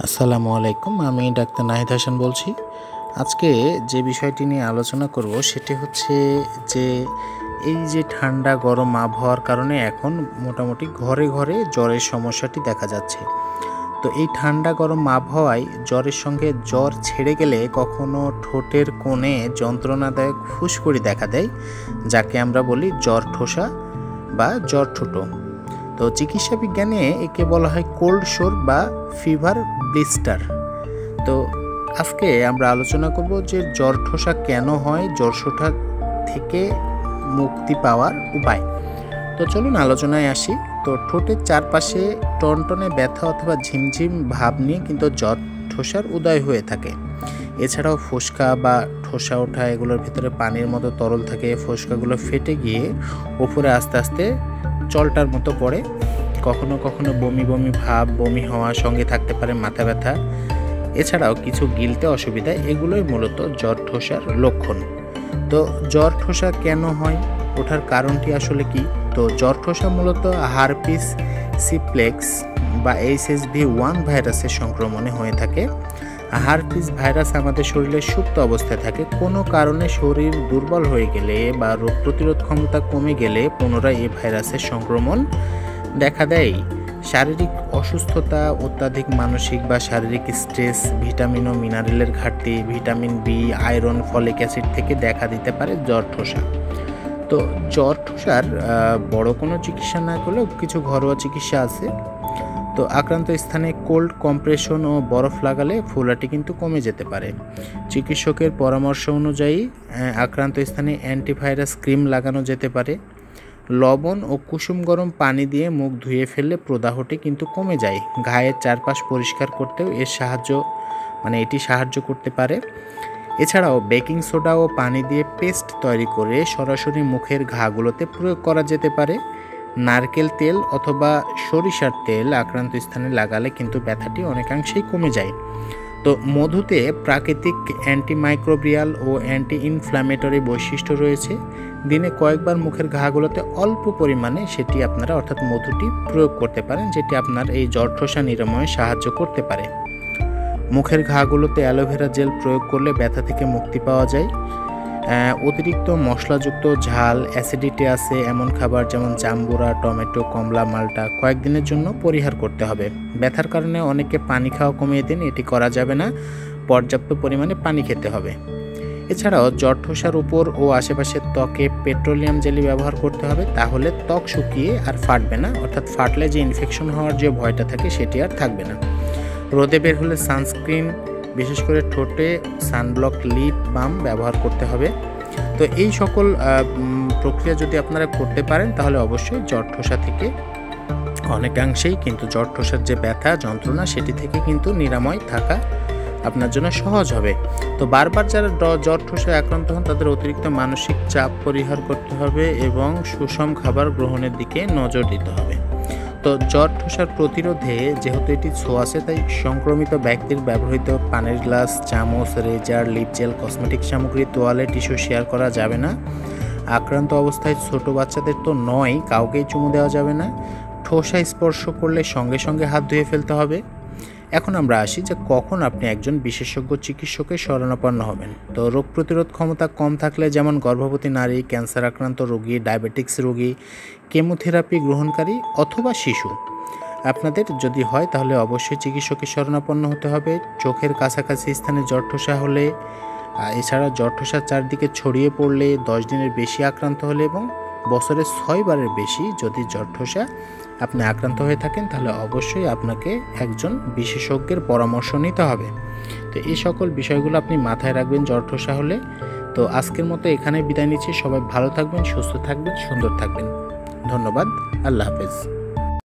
আসসালামু আলাইকুম। আমি ডাক্তার নাহিদ হাসান বলছি। আজকে যে বিষয়টি নিয়ে আলোচনা করব সেটি হচ্ছে যে এই যে ঠান্ডা গরম আবহাওয়ার কারণে এখন মোটামুটি ঘরে ঘরে জ্বরের সমস্যাটি দেখা যাচ্ছে। তো এই ঠান্ডা গরম আবহাওয়ায় জ্বরের সঙ্গে জ্বর ছেড়ে গেলে কখনো ঠোঁটের কোণে যন্ত্রণাদায়ক ফুসকুড়ি দেখা দেয়, যাকে আমরা বলি জ্বর ঠোসা বা জ্বর ঠুটো। তো চিকিৎসা বিজ্ঞানে একে বলা হয় কোল্ড সোর বা ফিভার ব্লিস্টার। তো আজকে আমরা আলোচনা করব যে জ্বর ঠোসা কেন হয়, জ্বর ঠোসা থেকে মুক্তি পাওয়ার উপায়। তো চলুন আলোচনায় আসি। তো ঠোঁটের চারপাশে টনটনে ব্যথা অথবা ঝিমঝিম ভাব নিয়ে কিন্তু জ্বর ঠোসার উদয় হয়ে থাকে। এছাড়াও ফোসকা বা ঠোসা ওঠা, এগুলোর ভিতরে পানির মতো তরল থাকে, ফোসকাগুলো ফেটে গিয়ে উপরে আস্তে আস্তে জলটার মতো পড়ে। কখনো কখনো বমি বমি ভাব, বমি হওয়ার সঙ্গে থাকতে পারে মাথা ব্যথা, এছাড়াও কিছু গিলতে অসুবিধা। এগুলোই মূলত জ্বর ঠোসার লক্ষণ। তো জ্বর ঠোসা কেন হয়, ওঠার কারণটি আসলে কি? তো জ্বর ঠোসা মূলত হারপিস সিপ্লেক্স বা HSV1 ভাইরাসের সংক্রমণে হয়ে থাকে। হারপিস ভাইরাস আমাদের শরীরে সুপ্ত অবস্থায় থাকে। কোনো কারণে শরীর দুর্বল হয়ে গেলে বা রোগ প্রতিরোধ ক্ষমতা কমে গেলে পুনরায় এই ভাইরাসের সংক্রমণ দেখা দেয়। শারীরিক অসুস্থতা, অত্যাধিক মানসিক বা শারীরিক স্ট্রেস, ভিটামিন ও মিনারেলের ঘাটতি, vitamin B, iron, folic acid থেকে দেখা দিতে পারে জ্বর ঠোসা। তো জ্বর ঠোসার বড় কোনো চিকিৎসা না করলেও কিছু ঘরোয়া চিকিৎসা আছে। তো আক্রান্ত স্থানে কোল্ড কম্প্রেশন ও বরফ লাগালে ফোলাটি কিন্তু কমে যেতে পারে। চিকিৎসকের পরামর্শ অনুযায়ী আক্রান্ত স্থানে অ্যান্টিভাইরাস ক্রিম লাগানো যেতে পারে। লবণ ও কুসুম গরম পানি দিয়ে মুখ ধুয়ে ফেললে প্রদাহটি কিন্তু কমে যায়। ঘায়ের চারপাশ পরিষ্কার করতেও এটি সাহায্য করতে পারে। এছাড়াও বেকিং সোডা ও পানি দিয়ে পেস্ট তৈরি করে সরাসরি মুখের ঘাগুলোতে প্রয়োগ করা যেতে পারে। নারকেল তেল অথবা সরিষার তেল আক্রান্ত স্থানে লাগালে কিন্তু ব্যথাটি অনেকাংশেই কমে যায়। তো মধুতে প্রাকৃতিক অ্যান্টিমাইক্রোবিয়াল ও অ্যান্টি ইনফ্ল্যামেটরি বৈশিষ্ট্য রয়েছে। দিনে কয়েকবার মুখের ঘাগুলোতে অল্প পরিমাণে সেটি আপনারা অর্থাৎ মধুটি প্রয়োগ করতে পারেন, যেটি আপনার এই জ্বর ঠোসা নিরাময়ে সাহায্য করতে পারে। মুখের ঘাগুলোতে অ্যালোভেরা জেল প্রয়োগ করলে ব্যথা থেকে মুক্তি পাওয়া যায়। অতিরিক্ত মশলাযুক্ত, ঝাল, অ্যাসিডিটি আছে এমন খাবার যেমন জাম্বুরা, টমেটো, কমলা, মাল্টা কয়েকদিনের জন্য পরিহার করতে হবে। ব্যথার কারণে অনেকে পানি খাওয়া কমিয়ে দিন, এটি করা যাবে না। পর্যাপ্ত পরিমাণে পানি খেতে হবে। এছাড়াও জ্বর ঠোসার উপর ও আশেপাশের ত্বকে পেট্রোলিয়াম জেলি ব্যবহার করতে হবে, তাহলে ত্বক শুকিয়ে আর ফাটবে না, অর্থাৎ ফাটলে যে ইনফেকশন হওয়ার যে ভয়টা থাকে সেটি আর থাকবে না। রোদে বের হলে সানস্ক্রিন, বিশেষ করে ঠোঁটে সানব্লক লিপ বাম ব্যবহার করতে হবে। তো এই সকল প্রক্রিয়া যদি আপনারা করতে পারেন তাহলে অবশ্যই জ্বর ঠোসা থেকে অনেকাংশেই কিন্তু জ্বর ঠোসার যে ব্যথা যন্ত্রণা সেটি থেকে কিন্তু নিরাময় থাকা আপনার জন্য সহজ হবে। তো বারবার যারা জ্বর ঠোসায় আক্রান্ত হন তাদের অতিরিক্ত মানসিক চাপ পরিহার করতে হবে এবং সুষম খাবার গ্রহণের দিকে নজর দিতে হবে। তো জ্বর ঠোসার প্রতিরোধে যেহেতু এটি ছোঁয়াচে, তাই সংক্রমিত ব্যক্তির ব্যবহৃত পানির গ্লাস, চামচ, রেজার, লিপ জেল, কসমেটিক সামগ্রী, তোয়ালে, টিস্যু শেয়ার করা যাবে না। আক্রান্ত অবস্থায় ছোট বাচ্চাদের তো নয়, কাউকেই চুমু দেওয়া যাবে না। ঠোসা স্পর্শ করলে সঙ্গে সঙ্গে হাত ধুয়ে ফেলতে হবে। এখন আমরা আসি যে কখন আপনি একজন বিশেষজ্ঞ চিকিৎসকের শরণাপন্ন হবেন। তো রোগ প্রতিরোধ ক্ষমতা কম থাকলে, যেমন গর্ভবতী নারী, ক্যান্সার আক্রান্ত রোগী, ডায়াবেটিক্স রোগী, কেমোথেরাপি গ্রহণকারী অথবা শিশু, আপনাদের যদি হয় তাহলে অবশ্যই চিকিৎসকের শরণাপন্ন হতে হবে। চোখের কাছাকাছি স্থানে জ্বর ঠোসা হলে, এছাড়া জ্বর ঠোসা চারদিকে ছড়িয়ে পড়লে, 10 দিনের বেশি আক্রান্ত হলে এবং বছরে 6 বারের বেশি যদি জ্বর ঠোসা আপনি আক্রান্ত হয়ে থাকেন তাহলে অবশ্যই আপনাকে একজন বিশেষজ্ঞের পরামর্শ নিতে হবে। তো এই সকল বিষয়গুলো আপনি মাথায় রাখবেন জ্বর ঠোসা হলে। তো আজকের মতো এখানে বিদায় নিচ্ছি। সবাই ভালো থাকবেন, সুস্থ থাকবেন, সুন্দর থাকবেন। ধন্যবাদ। আল্লাহ হাফেজ।